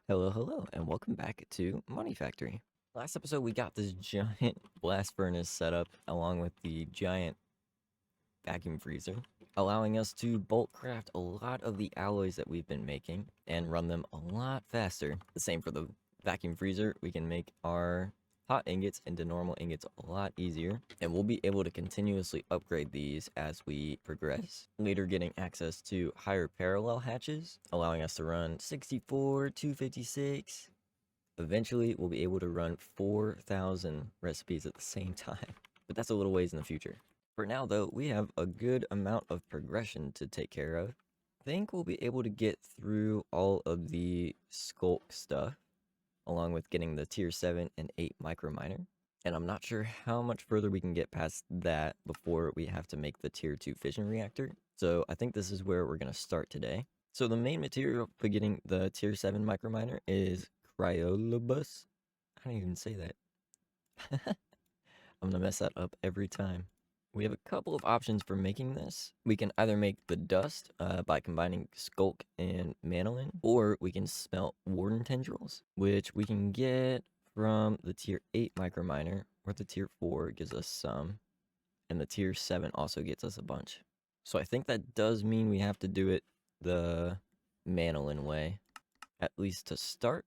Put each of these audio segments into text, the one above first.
Hello, and welcome back to Monifactory. Last episode, we got this giant blast furnace set up along with the giant vacuum freezer, allowing us to bulk craft a lot of the alloys that we've been making and run them a lot faster. The same for the vacuum freezer. We can make our hot ingots into normal ingots a lot easier, and we'll be able to continuously upgrade these as we progress, later getting access to higher parallel hatches, allowing us to run 64, 256. Eventually, we'll be able to run 4,000 recipes at the same time, but that's a little ways in the future. For now, though, we have a good amount of progression to take care of. I think we'll be able to get through all of the Sculk stuff, along with getting the tier 7 and 8 microminer. And I'm not sure how much further we can get past that before we have to make the tier 2 fission reactor. So I think this is where we're going to start today. So the main material for getting the tier 7 microminer is cryolobus. I don't even say that. I'm going to mess that up every time. We have a couple of options for making this. We can either make the dust by combining Sculk and Manolin, or we can smelt warden tendrils, which we can get from the tier 8 microminer, or the tier 4 gives us some, and the tier 7 also gets us a bunch. So I think that does mean we have to do it the Manolin way, at least to start.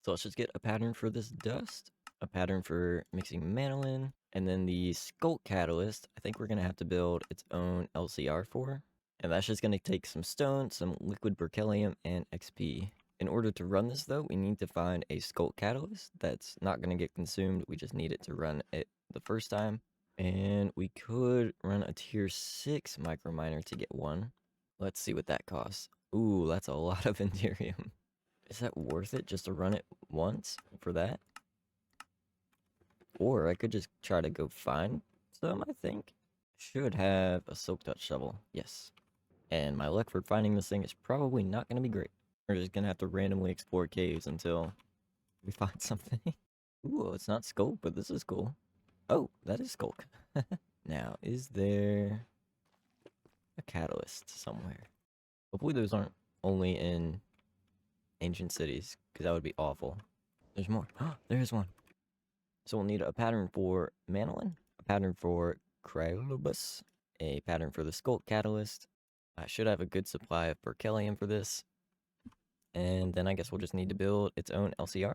So let's just get a pattern for this dust, a pattern for mixing Manolin, and then the Sculk catalyst, I think we're going to have to build its own LCR for. And that's just going to take some stone, some liquid berkelium, and XP. In order to run this, though, we need to find a Sculk catalyst that's not going to get consumed. We just need it to run it the first time. And we could run a tier 6 microminer to get one. Let's see what that costs. Ooh, that's a lot of Enderium. Is that worth it just to run it once for that? Or I could just try to go find some, I think. Should have a silk touch shovel, yes. And my luck for finding this thing is probably not going to be great. We're just going to have to randomly explore caves until we find something. Ooh, it's not Sculk, but this is cool. Oh, that is Sculk. Now, is there a catalyst somewhere? Hopefully those aren't only in ancient cities, because that would be awful. There's more. There's one. So we'll need a pattern for Manolin, a pattern for cryolobus, a pattern for the Sculk catalyst. I should have a good supply of berkelium for this. And then I guess we'll just need to build its own LCR.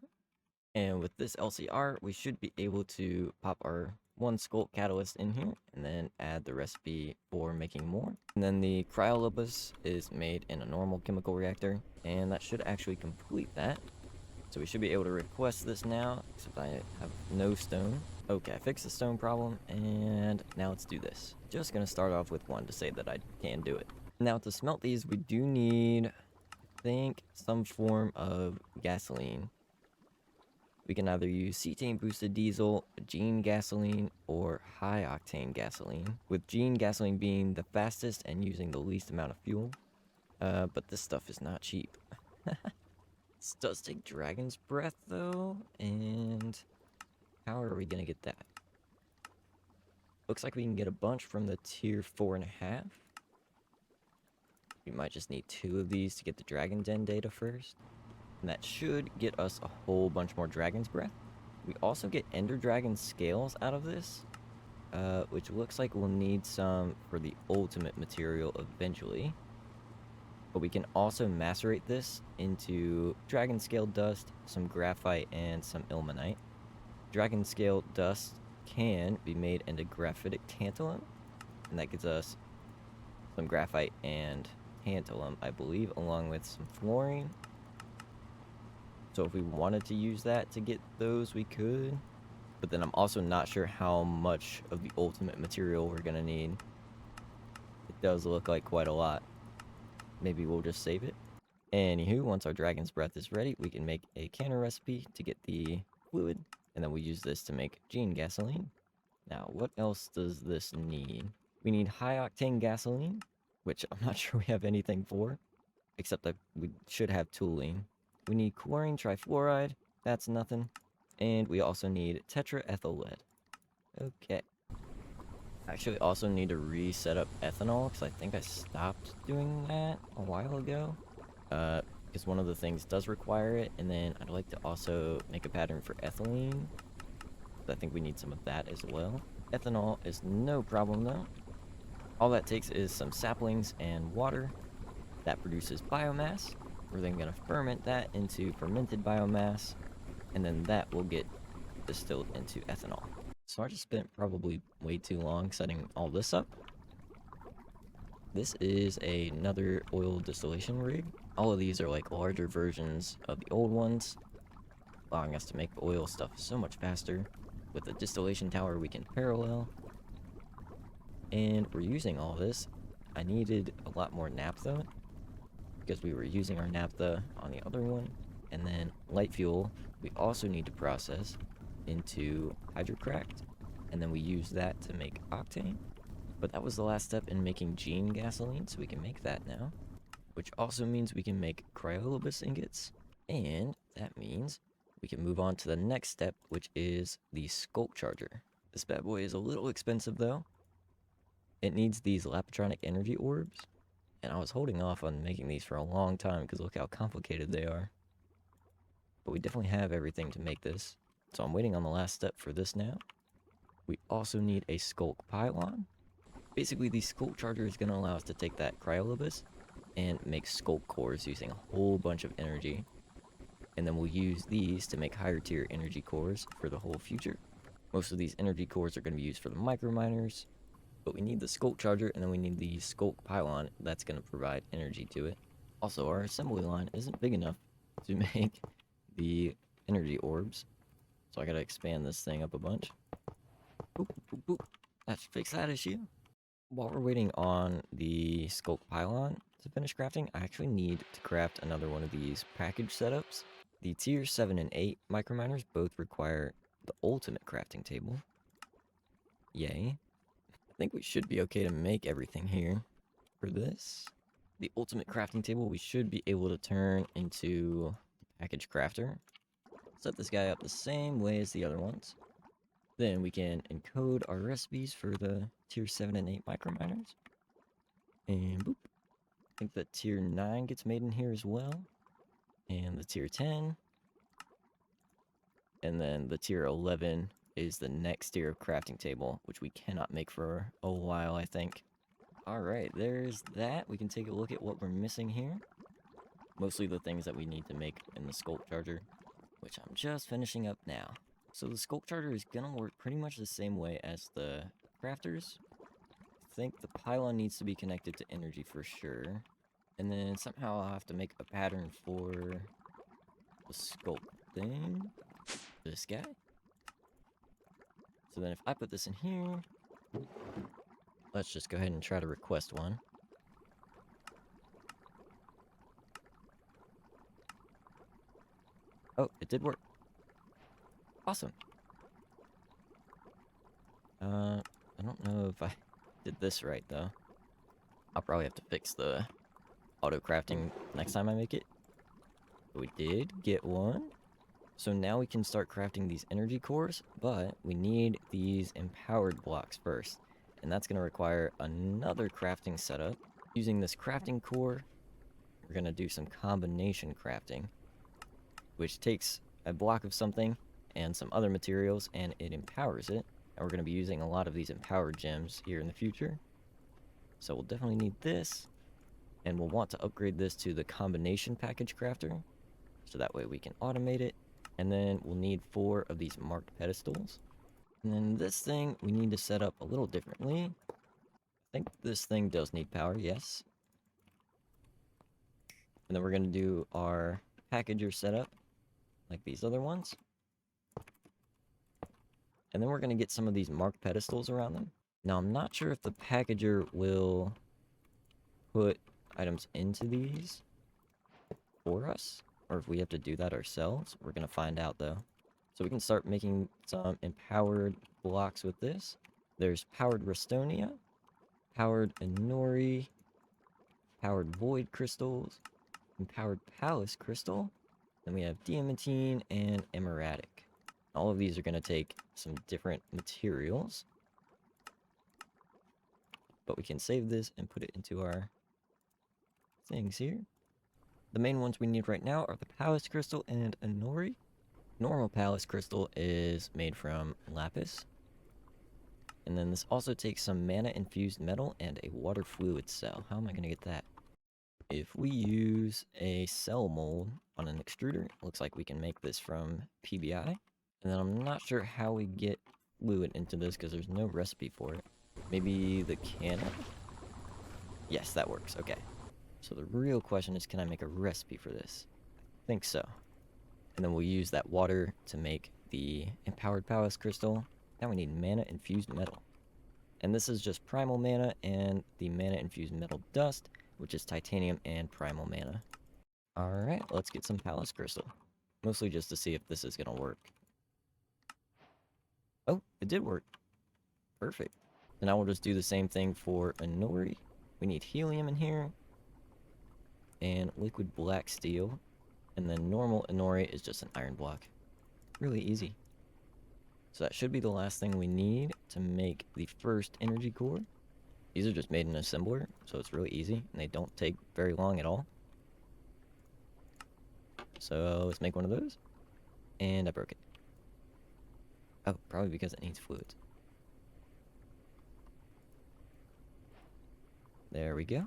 And with this LCR, we should be able to pop our one Sculk catalyst in here and then add the recipe for making more. And then the cryolobus is made in a normal chemical reactor, and that should actually complete that. So we should be able to request this now, except I have no stone. Okay, I fixed the stone problem, and now let's do this. Just gonna start off with one to say that I can do it. Now to smelt these, we do need, I think, some form of gasoline. We can either use cetane boosted diesel, gene gasoline, or high octane gasoline, with gene gasoline being the fastest and using the least amount of fuel. But this stuff is not cheap. This does take dragon's breath though, and how are we gonna get that? Looks like we can get a bunch from the tier 4.5. We might just need 2 of these to get the dragon den data first. And that should get us a whole bunch more dragon's breath. We also get ender dragon scales out of this, which looks like we'll need some for the ultimate material eventually. But we can also macerate this into dragon scale dust, some graphite, and some ilmenite. Dragon scale dust can be made into graphitic tantalum, and that gives us some graphite and tantalum, I believe, along with some fluorine. So if we wanted to use that to get those, we could. But then I'm also not sure how much of the ultimate material we're going to need. It does look like quite a lot. Maybe we'll just save it. Anywho, once our dragon's breath is ready, we can make a canner recipe to get the fluid. And then we use this to make gene gasoline. Now, what else does this need? We need high octane gasoline, which I'm not sure we have anything for. Except that we should have toluene. We need chlorine trifluoride, that's nothing. And we also need tetraethyl lead. Okay. Actually, also need to reset up ethanol, because I think I stopped doing that a while ago. because one of the things does require it. And then I'd like to also make a pattern for ethylene. I think we need some of that as well. Ethanol is no problem though. All that takes is some saplings and water. That produces biomass. We're then going to ferment that into fermented biomass, and then that will get distilled into ethanol. So I just spent probably way too long setting all this up. This is another oil distillation rig. All of these are like larger versions of the old ones, allowing us to make the oil stuff so much faster. With the distillation tower, we can parallel. And we're using all this. I needed a lot more naphtha, because we were using our naphtha on the other one. And then light fuel, we also need to process into hydrocracked, and then we use that to make octane. But that was the last step in making gene gasoline, so we can make that now, which also means we can make cryolobus ingots, and that means we can move on to the next step, which is the Sculk charger. This bad boy is a little expensive though. It needs these lapatronic energy orbs, and I was holding off on making these for a long time because look how complicated they are. But we definitely have everything to make this, so I'm waiting on the last step for this now. We also need a Sculk pylon. Basically, the Sculk charger is going to allow us to take that cryolobus and make Sculk cores using a whole bunch of energy. And then we'll use these to make higher tier energy cores for the whole future. Most of these energy cores are going to be used for the microminers, but we need the Sculk charger, and then we need the Sculk pylon that's going to provide energy to it. Also, our assembly line isn't big enough to make the energy orbs, so I gotta expand this thing up a bunch. Boop, boop, boop. Let's fix that issue. While we're waiting on the Sculk pylon to finish crafting, I actually need to craft another one of these package setups. The tier 7 and 8 microminers both require the ultimate crafting table. Yay. I think we should be okay to make everything here. For this, the ultimate crafting table, we should be able to turn into the package crafter. Set this guy up the same way as the other ones. Then we can encode our recipes for the tier 7 and 8 microminers. And boop. I think the tier 9 gets made in here as well. And the tier 10. And then the tier 11 is the next tier of crafting table, which we cannot make for a while, I think. Alright, there's that. We can take a look at what we're missing here. Mostly the things that we need to make in the Sculk charger, which I'm just finishing up now. So the Sculk charger is gonna work pretty much the same way as the crafters. I think the pylon needs to be connected to energy for sure. And then somehow I'll have to make a pattern for the Sculk thing. This guy. So then if I put this in here, let's just go ahead and try to request one. Oh, it did work. Awesome. I don't know if I did this right, though. I'll probably have to fix the auto-crafting next time I make it. But we did get one. So now we can start crafting these energy cores, but we need these empowered blocks first. And that's going to require another crafting setup. Using this crafting core, we're going to do some combination crafting, which takes a block of something and some other materials, and it empowers it. And we're going to be using a lot of these empowered gems here in the future. So we'll definitely need this, and we'll want to upgrade this to the combination package crafter, so that way we can automate it. And then we'll need 4 of these marked pedestals. And then this thing we need to set up a little differently. I think this thing does need power, yes. And then we're going to do our packager setup, like these other ones. And then we're going to get some of these marked pedestals around them. Now, I'm not sure if the packager will put items into these for us, or if we have to do that ourselves. We're going to find out, though. So we can start making some empowered blocks with this. There's powered Restonia, powered Inori, powered Void crystals, empowered Palace crystal. Then we have Diamantine and Emeradic. All of these are going to take some different materials. But we can save this and put it into our things here. The main ones we need right now are the Palace Crystal and Anori. Normal Palace Crystal is made from lapis. And then this also takes some mana-infused metal and a water fluid cell. How am I going to get that? If we use a cell mold on an extruder, it looks like we can make this from PBI. And then I'm not sure how we get fluid into this because there's no recipe for it. Maybe the cannon? Yes, that works. Okay. So the real question is, can I make a recipe for this? I think so. And then we'll use that water to make the empowered Palace Crystal. Now we need mana-infused metal. And this is just primal mana and the mana-infused metal dust, which is titanium and primal mana. Alright, let's get some Palace Crystal. Mostly just to see if this is going to work. Oh, it did work. Perfect. And now we'll just do the same thing for Anori. We need helium in here. And liquid black steel. And then normal Anori is just an iron block. Really easy. So that should be the last thing we need to make the first energy core. These are just made in assembler, so it's really easy, and they don't take very long at all. So let's make one of those. And I broke it. Oh, probably because it needs fluids. There we go.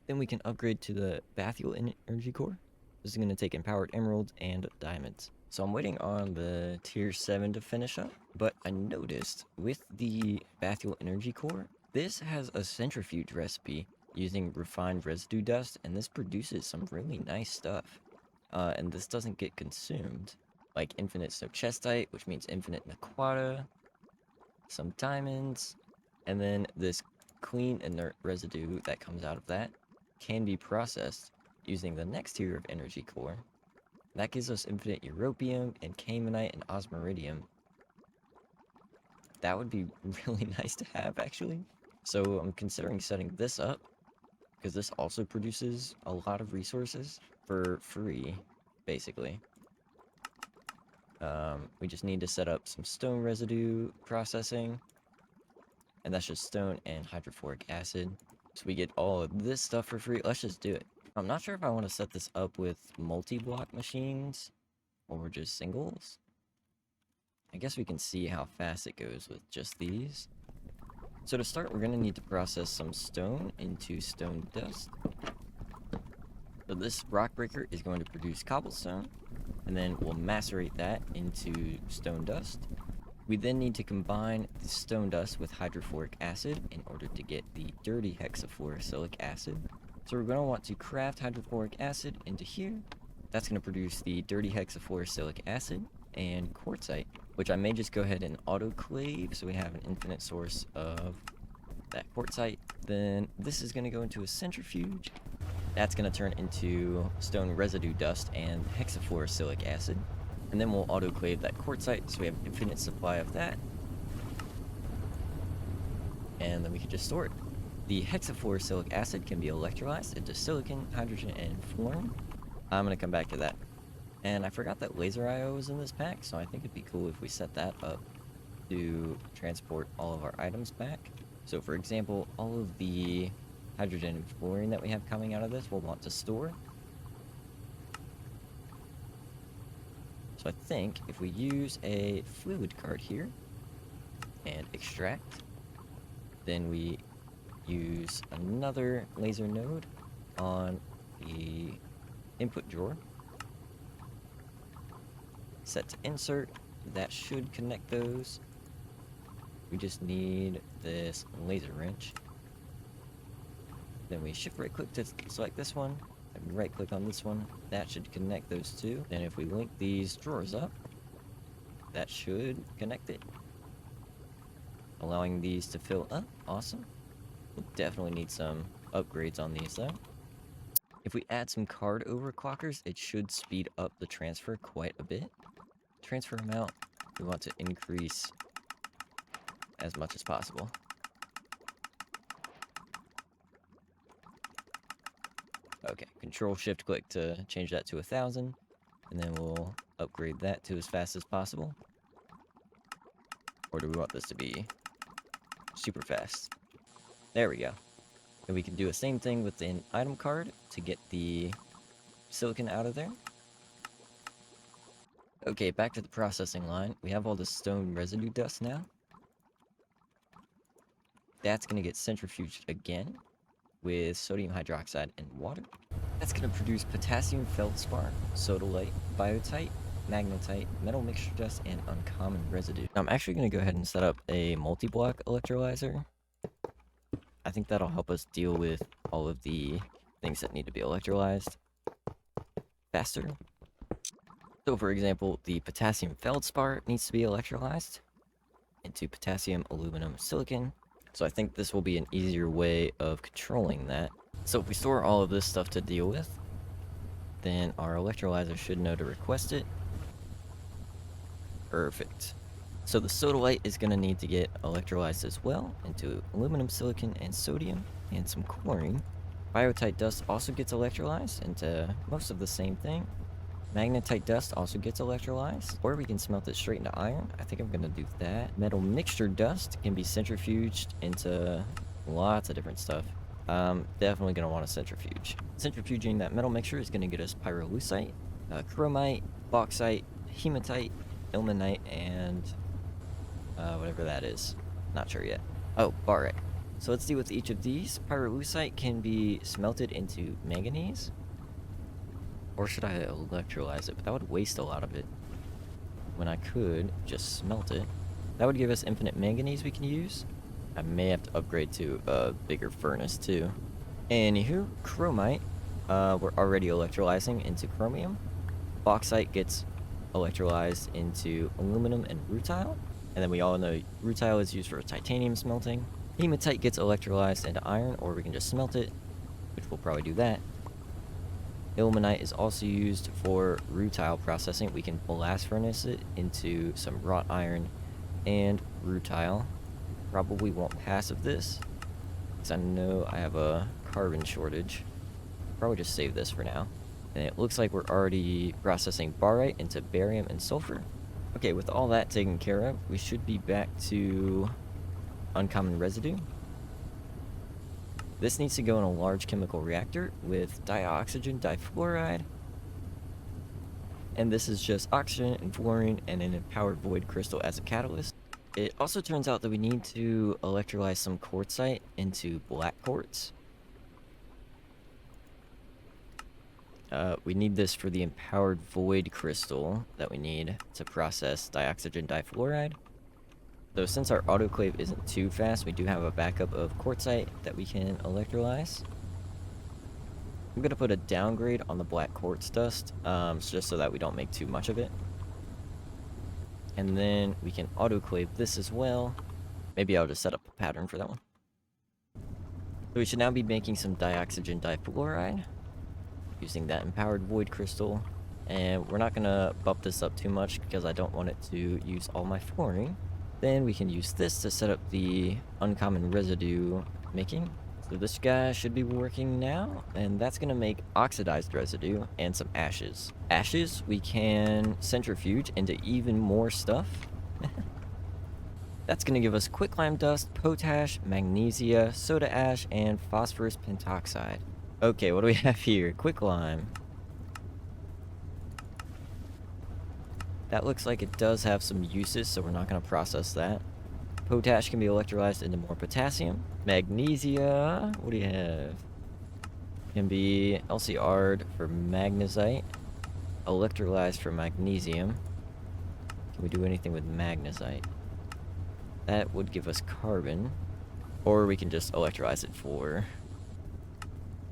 Then we can upgrade to the bathyal energy core. This is going to take empowered emeralds and diamonds. So I'm waiting on the tier 7 to finish up, but I noticed with the bathyal energy core, this has a centrifuge recipe using refined residue dust, and this produces some really nice stuff. And this doesn't get consumed, like infinite chestite, which means infinite naquata, some diamonds, and then this clean inert residue that comes out of that can be processed using the next tier of energy core. That gives us infinite europium and caymanite and osmiridium. That would be really nice to have, actually. So I'm considering setting this up, because this also produces a lot of resources for free, basically. We just need to set up some stone residue processing, and that's just stone and hydrofluoric acid. So we get all of this stuff for free. Let's just do it. I'm not sure if I want to set this up with multi-block machines or just singles. I guess we can see how fast it goes with just these. So to start, we're going to need to process some stone into stone dust. So this rock breaker is going to produce cobblestone, and then we'll macerate that into stone dust. We then need to combine the stone dust with hydrofluoric acid in order to get the dirty hexafluorosilicic acid. So we're going to want to craft hydrofluoric acid into here. That's going to produce the dirty hexafluorosilicic acid and quartzite, which I may just go ahead and autoclave so we have an infinite source of that quartzite. Then this is going to go into a centrifuge. That's going to turn into stone residue dust and hexafluorosilicic acid. And then we'll autoclave that quartzite so we have an infinite supply of that. And then we can just store it. The hexafluorosilicic acid can be electrolyzed into silicon, hydrogen, and fluorine. I'm going to come back to that. And I forgot that laser IO was in this pack, so I think it'd be cool if we set that up to transport all of our items back. So for example, all of the hydrogen and fluorine that we have coming out of this we'll want to store. So I think if we use a fluid card here and extract, then we use another laser node on the input drawer. Set to insert. That should connect those. We just need this laser wrench. Then we shift right click to select this one. And right click on this one. That should connect those two. Then if we link these drawers up, that should connect it. Allowing these to fill up. Awesome. We'll definitely need some upgrades on these though. If we add some card overclockers, it should speed up the transfer quite a bit. Transfer amount, we want to increase as much as possible. Okay, control shift click to change that to 1000, and then we'll upgrade that to as fast as possible. Or do we want this to be super fast? There we go. And we can do the same thing with an item card to get the silicon out of there. Okay, back to the processing line. We have all the stone residue dust now. That's going to get centrifuged again with sodium hydroxide and water. That's going to produce potassium feldspar, sodalite, biotite, magnetite, metal mixture dust, and uncommon residue. Now, I'm actually going to go ahead and set up a multi-block electrolyzer. I think that'll help us deal with all of the things that need to be electrolyzed faster. So, for example, the potassium feldspar needs to be electrolyzed into potassium, aluminum, silicon. So I think this will be an easier way of controlling that. So if we store all of this stuff to deal with, then our electrolyzer should know to request it. Perfect. So the sodalite is going to need to get electrolyzed as well into aluminum, silicon, and sodium, and some chlorine. Biotite dust also gets electrolyzed into most of the same thing. Magnetite dust also gets electrolyzed, or we can smelt it straight into iron. I think I'm going to do that. Metal mixture dust can be centrifuged into lots of different stuff. Definitely going to want a centrifuge. Centrifuging that metal mixture is going to get us pyrolusite, chromite, bauxite, hematite, ilmenite, and whatever that is. Not sure yet. Oh, barite. So let's deal with each of these. Pyrolusite can be smelted into manganese. Or should I electrolyze it? But that would waste a lot of it. When I could just smelt it. That would give us infinite manganese we can use. I may have to upgrade to a bigger furnace too. Anywho, chromite, we're already electrolyzing into chromium. Bauxite gets electrolyzed into aluminum and rutile. And then we all know rutile is used for titanium smelting. Hematite gets electrolyzed into iron, or we can just smelt it, which we'll probably do that. Ilmenite is also used for rutile processing. We can blast furnace it into some wrought iron and rutile. Probably won't pass of this, because I know I have a carbon shortage. Probably just save this for now. And it looks like we're already processing barite into barium and sulfur. Okay, with all that taken care of, we should be back to uncommon residue. This needs to go in a large chemical reactor with dioxygen difluoride. And this is just oxygen and fluorine and an empowered void crystal as a catalyst. It also turns out that we need to electrolyze some quartzite into black quartz. We need this for the empowered void crystal that we need to process dioxygen difluoride. So since our autoclave isn't too fast, we do have a backup of quartzite that we can electrolyze. I'm going to put a downgrade on the black quartz dust, just so that we don't make too much of it. And then we can autoclave this as well. Maybe I'll just set up a pattern for that one. So we should now be making some dioxygen difluoride using that empowered void crystal. And we're not going to bump this up too much because I don't want it to use all my fluorine. Then we can use this to set up the uncommon residue making. So this guy should be working now, and that's going to make oxidized residue and some ashes. Ashes we can centrifuge into even more stuff. That's going to give us quicklime dust, potash, magnesia, soda ash, and phosphorus pentoxide. Okay, what do we have here? Quicklime. That looks like it does have some uses, so we're not going to process that. Potash can be electrolyzed into more potassium. Magnesia, what do you have? Can be LCR'd for magnesite. Electrolyzed for magnesium. Can we do anything with magnesite? That would give us carbon. Or we can just electrolyze it for...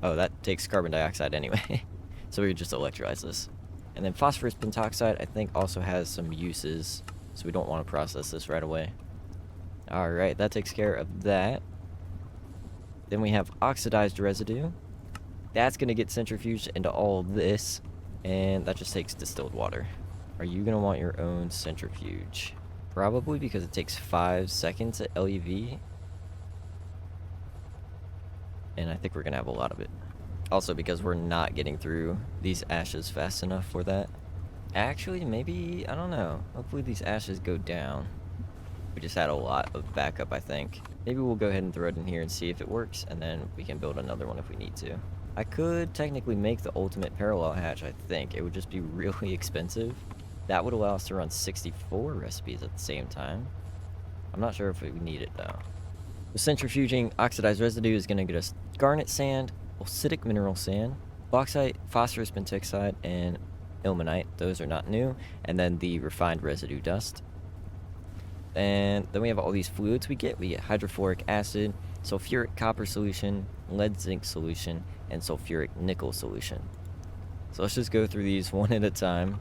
Oh, that takes carbon dioxide anyway. So we could just electrolyze this. And then phosphorus pentoxide, I think, also has some uses, so we don't want to process this right away. Alright, that takes care of that. Then we have oxidized residue. That's going to get centrifuged into all this, and that just takes distilled water. Are you going to want your own centrifuge? Probably, because it takes 5 seconds at LEV. And I think we're going to have a lot of it. Also, because we're not getting through these ashes fast enough for that. Actually, maybe, I don't know. Hopefully these ashes go down. We just had a lot of backup, I think. Maybe we'll go ahead and throw it in here and see if it works, and then we can build another one if we need to. I could technically make the ultimate parallel hatch, I think. It would just be really expensive. That would allow us to run 64 recipes at the same time. I'm not sure if we need it, though. The centrifuging oxidized residue is going to get us garnet sand, acidic mineral sand, bauxite, phosphorus pentoxide, and ilmenite. Those are not new. And then the refined residue dust. And then we have all these fluids we get. We get hydrofluoric acid, sulfuric copper solution, lead zinc solution, and sulfuric nickel solution. So let's just go through these one at a time.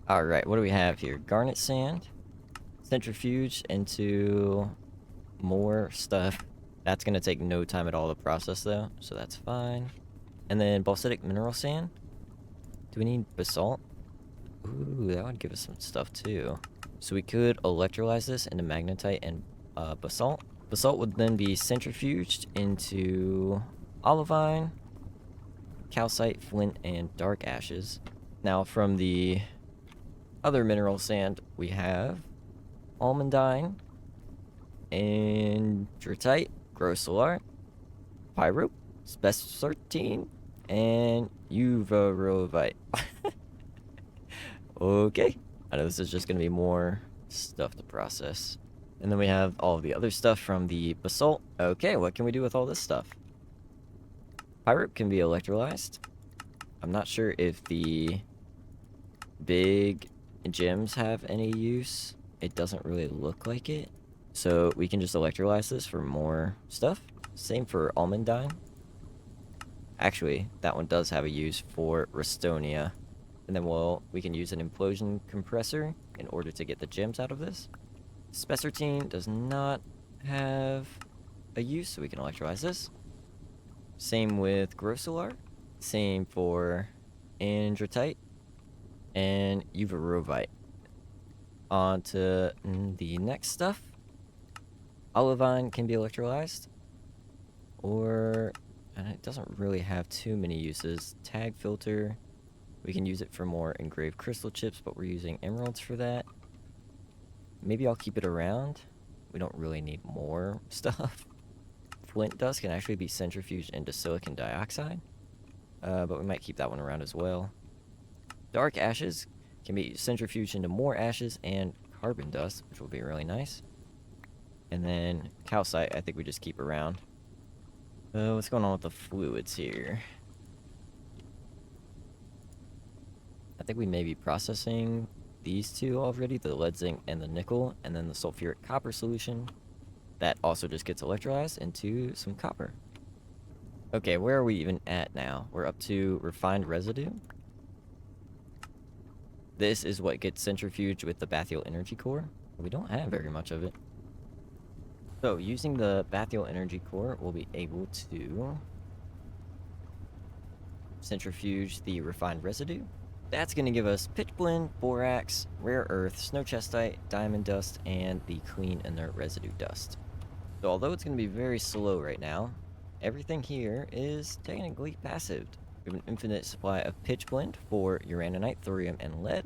Alright, what do we have here? Garnet sand, centrifuge into more stuff. That's going to take no time at all to process though, so that's fine. And then bauxitic mineral sand. Do we need basalt? Ooh, that would give us some stuff too. So we could electrolyze this into magnetite and basalt. Basalt would then be centrifuged into olivine, calcite, flint, and dark ashes. Now from the other mineral sand, we have almandine, androtite, grossolar, pyrope, spessartine, and uvarovite. Okay. I know this is just going to be more stuff to process. And then we have all of the other stuff from the basalt. Okay, what can we do with all this stuff? Pyrope can be electrolyzed. I'm not sure if the big gems have any use. It doesn't really look like it. So we can just electrolyze this for more stuff. Same for almandine. Actually, that one does have a use for Restonia. And then we can use an implosion compressor in order to get the gems out of this. Spessartine does not have a use, so we can electrolyze this. Same with grossolar. Same for androtite and uvarovite. On to the next stuff. Olivine can be electrolyzed. And it doesn't really have too many uses. Tag filter. We can use it for more engraved crystal chips, but we're using emeralds for that. Maybe I'll keep it around. We don't really need more stuff. Flint dust can actually be centrifuged into silicon dioxide, but we might keep that one around as well. Dark ashes can be centrifuged into more ashes and carbon dust, which will be really nice. And then calcite, I think we just keep around. What's going on with the fluids here? I think we may be processing these two already, the lead zinc and the nickel, and then the sulfuric copper solution. That also just gets electrolyzed into some copper. Okay, where are we even at now? We're up to refined residue. This is what gets centrifuged with the bathyal energy core. We don't have very much of it. So, using the bathyal energy core, we'll be able to centrifuge the refined residue. That's going to give us pitch blende, borax, rare earth, snow chestite, diamond dust, and the clean inert residue dust. So although it's going to be very slow right now, everything here is technically passive. We have an infinite supply of pitch blende for uraninite, thorium, and lead.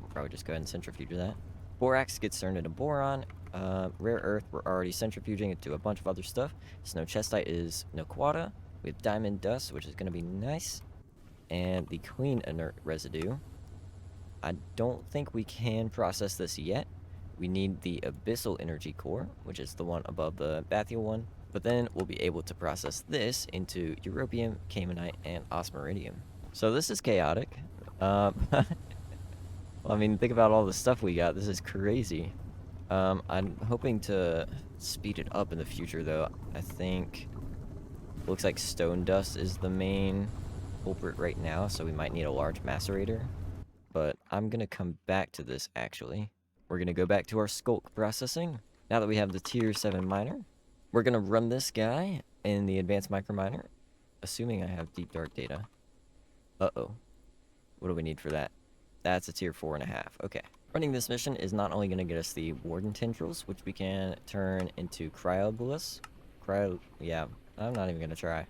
We'll probably just go ahead and centrifuge that. Borax gets turned into boron. Rare earth, we're already centrifuging into a bunch of other stuff. Snow chestite is noquata with diamond dust, which is going to be nice. And the clean inert residue. I don't think we can process this yet. We need the Abyssal energy core, which is the one above the bathyal one. But then we'll be able to process this into europium, caymanite, and osmiridium. So this is chaotic. Well, I mean, think about all the stuff we got. This is crazy. I'm hoping to speed it up in the future, though. I think looks like stone dust is the main culprit right now, so we might need a large macerator. But I'm gonna come back to this, actually. We're gonna go back to our Sculk processing. Now that we have the tier 7 miner, we're gonna run this guy in the advanced microminer, assuming I have deep dark data. Uh-oh. What do we need for that? That's a tier 4.5. Okay. Running this mission is not only gonna get us the warden tendrils, which we can turn into cryolobus. Yeah, I'm not even gonna try.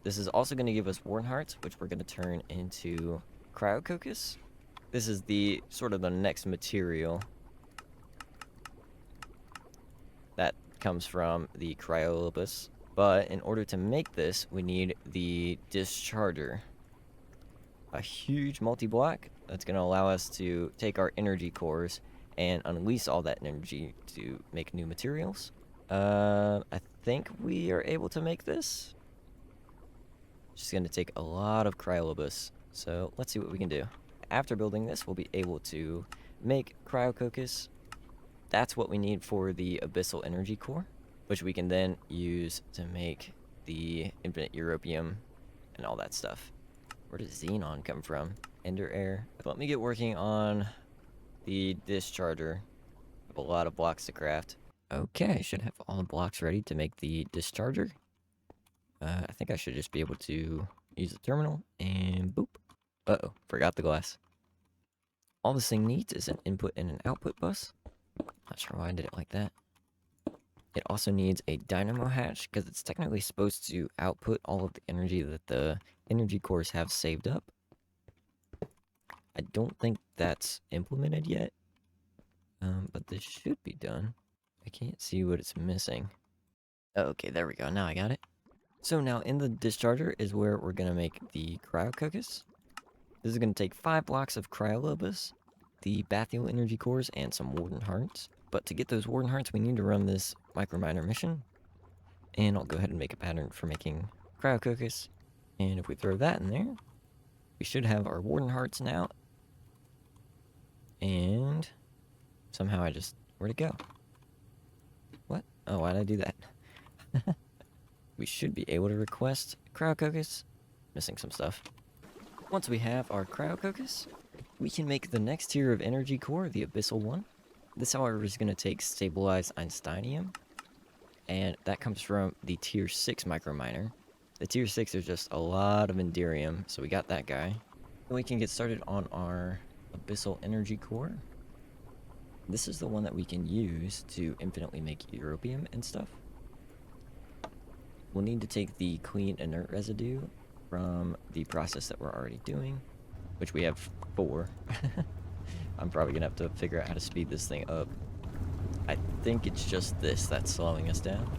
This is also going to give us warden hearts, which we're going to turn into cryococcus. This is the sort of the next material that comes from the cryolobus. But in order to make this, we need the Discharger. A huge multi-block that's going to allow us to take our energy cores and unleash all that energy to make new materials. I think we are able to make this. It's just going to take a lot of cryolobus. So let's see what we can do. After building this, we'll be able to make cryococcus. That's what we need for the Abyssal energy core, which we can then use to make the infinite europium and all that stuff. Where does xenon come from? Ender air. Let me get working on the discharger. I have a lot of blocks to craft. Okay, I should have all the blocks ready to make the discharger. I think I should just be able to use the terminal and boop. Uh-oh, forgot the glass. All this thing needs is an input and an output bus. Not sure why I did it like that. It also needs a dynamo hatch because it's technically supposed to output all of the energy that the energy cores have saved up. I don't think that's implemented yet, but this should be done. I can't see what it's missing. Okay, there we go. Now I got it. So now in the discharger is where we're going to make the cryococcus. This is going to take 5 blocks of cryolobus, the bathyl energy cores, and some warden hearts. But to get those warden hearts, we need to run this microminer mission. And I'll go ahead and make a pattern for making cryococcus. And if we throw that in there, we should have our warden hearts now. And somehow I just... where'd it go? What? Oh, why'd I do that? We should be able to request cryococcus. Missing some stuff. Once we have our cryococcus, we can make the next tier of energy core, the Abyssal one. This, however, is going to take stabilized Einsteinium, and that comes from the tier 6 microminer. The tier 6 is just a lot of Enderium, so we got that guy. We can get started on our Abyssal energy core. This is the one that we can use to infinitely make europium and stuff. We'll need to take the clean inert residue from the process that we're already doing, which we have 4. I'm probably gonna have to figure out how to speed this thing up. I think it's just this that's slowing us down.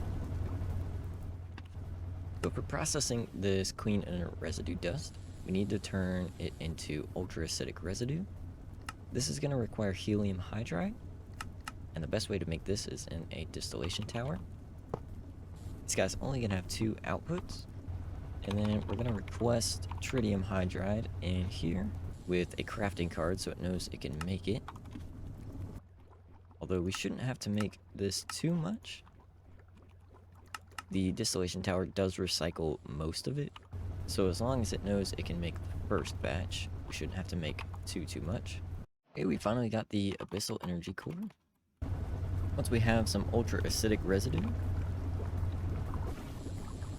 But for processing this clean inert residue dust, we need to turn it into ultra-acidic residue. This is gonna require helium hydride, and the best way to make this is in a distillation tower. This guy's only gonna have 2 outputs, and then we're gonna request tritium hydride in here with a crafting card so it knows it can make it. Although we shouldn't have to make this too much. The distillation tower does recycle most of it, so as long as it knows it can make the first batch, we shouldn't have to make too much. Okay, we finally got the Abyssal energy core. Once we have some ultra acidic residue,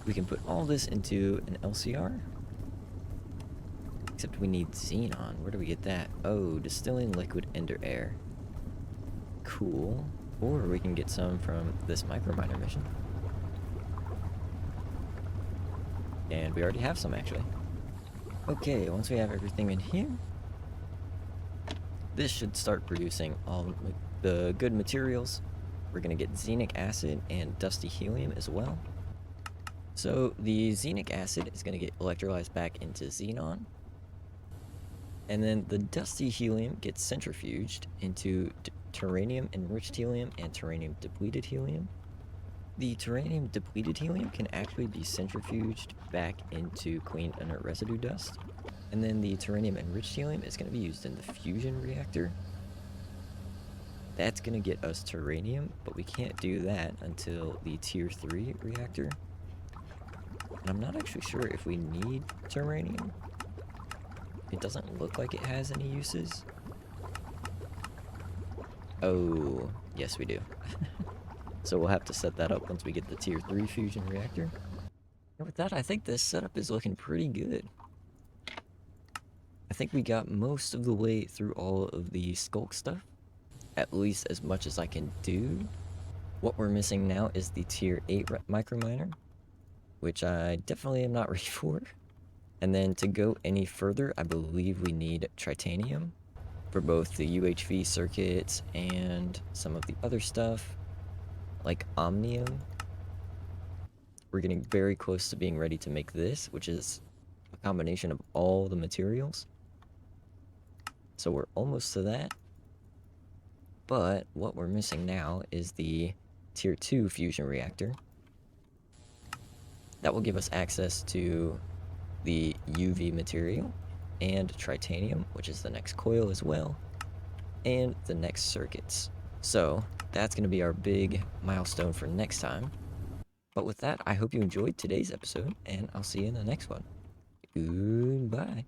we can put all this into an LCR. Except we need xenon. Where do we get that? Oh, distilling liquid ender air. Cool. Or we can get some from this microminer mission. And we already have some, actually. Okay, once we have everything in here, this should start producing all the good materials. We're going to get xenic acid and dusty helium as well. So the xenic acid is going to get electrolyzed back into xenon. And then the dusty helium gets centrifuged into terranium enriched helium and terranium depleted helium. The terranium depleted helium can actually be centrifuged back into clean inert residue dust. And then the terranium enriched helium is going to be used in the fusion reactor. That's going to get us terranium, but we can't do that until the tier 3 reactor. And I'm not actually sure if we need terranium. It doesn't look like it has any uses. Oh, yes we do. So we'll have to set that up once we get the tier 3 fusion reactor. And with that, I think this setup is looking pretty good. I think we got most of the way through all of the Sculk stuff. At least as much as I can do. What we're missing now is the tier 8 microminer, which I definitely am not ready for. And then to go any further, I believe we need tritanium for both the UHV circuits and some of the other stuff, like omnium. we're getting very close to being ready to make this, which is a combination of all the materials. So we're almost to that. But what we're missing now is the Tier 2 fusion reactor. That will give us access to the UV material and titanium, which is the next coil as well, and the next circuits. So that's going to be our big milestone for next time. But with that, I hope you enjoyed today's episode, and I'll see you in the next one. Goodbye.